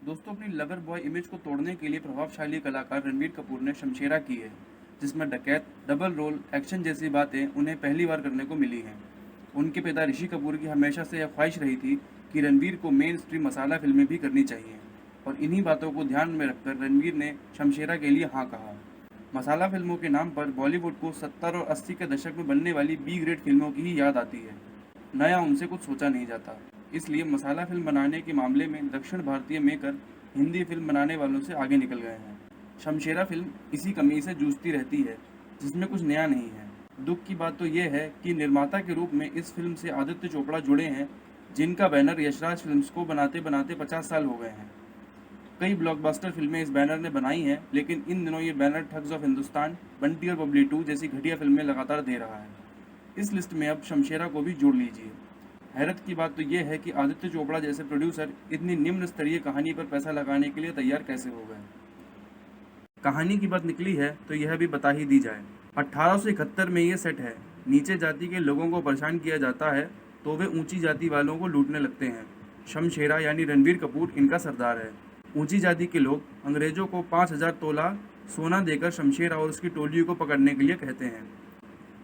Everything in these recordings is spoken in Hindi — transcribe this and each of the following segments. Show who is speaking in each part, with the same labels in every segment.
Speaker 1: दोस्तों अपनी लवर बॉय इमेज को तोड़ने के लिए प्रभावशाली कलाकार रणबीर कपूर ने शमशेरा की है, जिसमें डकैत, डबल रोल, एक्शन जैसी बातें उन्हें पहली बार करने को मिली हैं। उनके पिता ऋषि कपूर की हमेशा से यह ख्वाहिश रही थी कि रणबीर को मेन स्ट्रीम मसाला फिल्में भी करनी चाहिए और इन्हीं बातों को ध्यान में रखकर रणबीर ने शमशेरा के लिए हाँ कहा। मसाला फिल्मों के नाम पर बॉलीवुड को 70 और 80 के दशक में बनने वाली बी ग्रेड फिल्मों की ही याद आती है। नया उनसे कुछ सोचा नहीं जाता, इसलिए मसाला फिल्म बनाने के मामले में दक्षिण भारतीय मेकर हिंदी फिल्म बनाने वालों से आगे निकल गए हैं। शमशेरा फिल्म इसी कमी से जूझती रहती है, जिसमें कुछ नया नहीं है। दुख की बात तो यह है कि निर्माता के रूप में इस फिल्म से आदित्य चोपड़ा जुड़े हैं, जिनका बैनर यशराज फिल्म्स को बनाते बनाते 50 साल हो गए हैं। कई ब्लॉकबस्टर फिल्में इस बैनर ने बनाई हैं, लेकिन इन दिनों ये banner thugs of Hindustan, Bunty और बबली 2 जैसी घटिया फिल्में लगातार दे रहा है। इस लिस्ट में अब शमशेरा को भी जोड़ लीजिए। हैरत की बात तो यह है कि आदित्य चोपड़ा जैसे प्रोड्यूसर इतनी निम्न स्तरीय कहानी पर पैसा लगाने के लिए तैयार कैसे हो गए। कहानी की बात निकली है तो यह भी बता ही दी जाए। 1871 में ये सेट है। नीचे जाति के लोगों को परेशान किया जाता है तो वे ऊंची जाति वालों को लूटने लगते हैं। शमशेरा यानी रणबीर कपूर इनका सरदार है। ऊंची जाति के लोग अंग्रेजों को 5000 तोला सोना देकर शमशेरा और उसकी टोलियों को पकड़ने के लिए कहते हैं।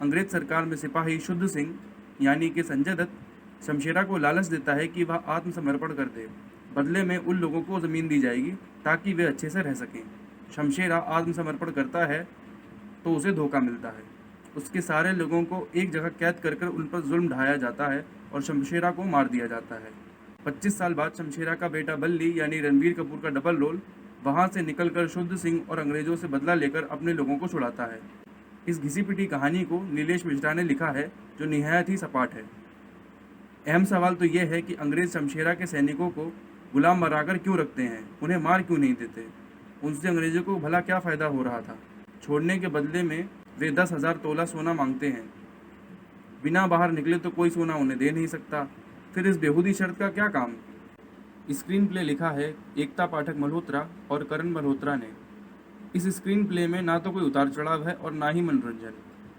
Speaker 1: अंग्रेज सरकार में सिपाही शुद्ध सिंह यानी कि संजय दत्त शमशेरा को लालच देता है कि वह आत्मसमर्पण कर दे। बदले में उन लोगों को ज़मीन दी जाएगी ताकि वे अच्छे से रह सकें। शमशेरा आत्मसमर्पण करता है तो उसे धोखा मिलता है। उसके सारे लोगों को एक जगह कैद कर कर उन पर जुल्म ढाया जाता है और शमशेरा को मार दिया जाता है। 25 साल बाद शमशेरा का बेटा बल्ली यानी रणबीर कपूर का डबल रोल वहाँ से निकलकर शुद्ध सिंह और अंग्रेजों से बदला लेकर अपने लोगों को छुड़ाता है। इस घिसी पिटी कहानी को नीलेश मिश्रा ने लिखा है, जो निहायत ही सपाट है। अहम सवाल तो यह है कि अंग्रेज शमशेरा के सैनिकों को गुलाम बनाकर क्यों रखते हैं, उन्हें मार क्यों नहीं देते। उनसे अंग्रेजों को भला क्या फ़ायदा हो रहा था। छोड़ने के बदले में वे 10,000 तोला सोना मांगते हैं। बिना बाहर निकले तो कोई सोना उन्हें दे नहीं सकता, फिर इस बेहूदी शर्त का क्या काम। स्क्रीन प्ले लिखा है एकता पाठक मल्होत्रा और करण मल्होत्रा ने। इस स्क्रीन प्ले में ना तो कोई उतार चढ़ाव है और ना ही मनोरंजन।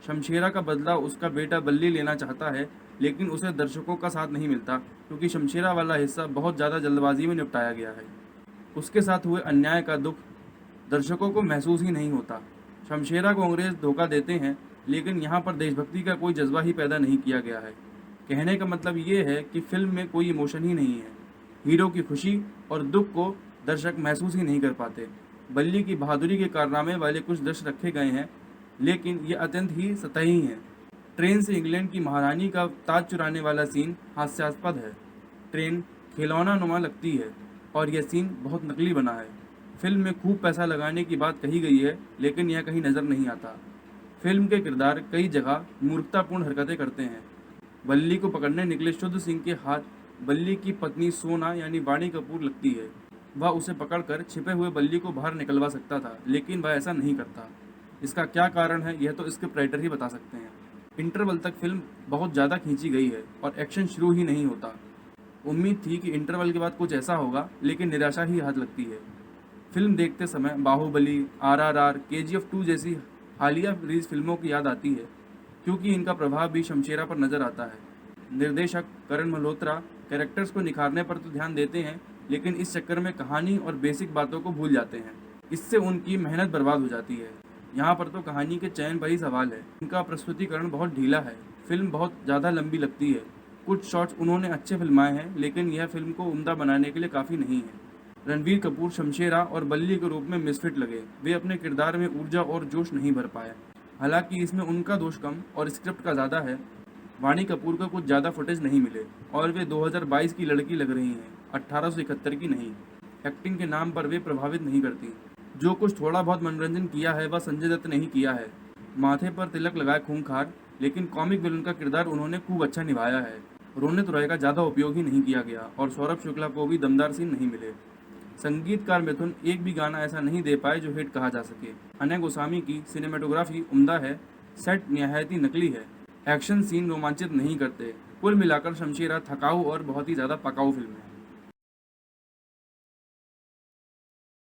Speaker 1: शमशेरा का बदला उसका बेटा बल्ली लेना चाहता है, लेकिन उसे दर्शकों का साथ नहीं मिलता क्योंकि शमशेरा वाला हिस्सा बहुत ज़्यादा जल्दबाजी में निपटाया गया है। उसके साथ हुए अन्याय का दुख दर्शकों को महसूस ही नहीं होता। शमशेरा को अंग्रेज धोखा देते हैं, लेकिन यहाँ पर देशभक्ति का कोई जज्बा ही पैदा नहीं किया गया है। कहने का मतलब ये है कि फिल्म में कोई इमोशन ही नहीं है। हीरो की खुशी और दुख को दर्शक महसूस ही नहीं कर पाते। बल्ली की बहादुरी के कारनामे वाले कुछ दृश्य रखे गए हैं, लेकिन ये अत्यंत ही सतही हैं। ट्रेन से इंग्लैंड की महारानी का ताज चुराने वाला सीन हास्यास्पद है। ट्रेन खिलौना नुमा लगती है और यह सीन बहुत नकली बना है। फिल्म में खूब पैसा लगाने की बात कही गई है, लेकिन यह कहीं नज़र नहीं आता। फिल्म के किरदार कई जगह मूर्खतापूर्ण हरकतें करते हैं। बल्ली को पकड़ने निकले शुद्ध सिंह के हाथ बल्ली की पत्नी सोना यानी वाणी कपूर लगती है। वह उसे पकड़कर छिपे हुए बल्ली को बाहर निकलवा सकता था, लेकिन वह ऐसा नहीं करता। इसका क्या कारण है यह तो स्क्रिप्ट राइटर ही बता सकते हैं। इंटरवल तक फिल्म बहुत ज़्यादा खींची गई है और एक्शन शुरू ही नहीं होता। उम्मीद थी कि इंटरवल के बाद कुछ ऐसा होगा, लेकिन निराशा ही हाथ लगती है। फिल्म देखते समय बाहुबली, RRR, KGF 2 जैसी हालिया रिलीज फिल्मों की याद आती है, क्योंकि इनका प्रभाव भी शमशेरा पर नज़र आता है। निर्देशक करण मल्होत्रा कैरेक्टर्स को निखारने पर तो ध्यान देते हैं, लेकिन इस चक्कर में कहानी और बेसिक बातों को भूल जाते हैं। इससे उनकी मेहनत बर्बाद हो जाती है। यहाँ पर तो कहानी के चयन पर ही सवाल है। इनका प्रस्तुतिकरण बहुत ढीला है। फिल्म बहुत ज़्यादा लंबी लगती है। कुछ शॉट्स उन्होंने अच्छे फिल्माए हैं, लेकिन यह फिल्म को उम्दा बनाने के लिए काफ़ी नहीं है। रणबीर कपूर शमशेरा और बल्ली के रूप में मिसफिट लगे। वे अपने किरदार में ऊर्जा और जोश नहीं भर पाए। हालांकि इसमें उनका दोष कम और स्क्रिप्ट का ज़्यादा है। वाणी कपूर को कुछ ज़्यादा फुटेज नहीं मिले और वे 2022 की लड़की लग रही हैं, 1871 की नहीं। एक्टिंग के नाम पर वे प्रभावित नहीं करती। जो कुछ थोड़ा बहुत मनोरंजन किया है वह संजय दत्त ने ही किया है। माथे पर तिलक लगाए खूंखार, लेकिन कॉमिक विलन का किरदार उन्होंने खूब अच्छा निभाया है। रोनित रॉय का ज़्यादा उपयोग ही नहीं किया गया और सौरभ शुक्ला को भी दमदार सीन नहीं मिले। संगीतकार मिथुन एक भी गाना ऐसा नहीं दे पाए जो हिट कहा जा सके। अनय गोस्वामी की सिनेमेटोग्राफी उम्दा है। सेट निहायत ही नकली है। एक्शन सीन रोमांचित नहीं करते। कुल मिलाकर शमशेरा थकाऊ और बहुत ही ज़्यादा पकाऊ फिल्म है।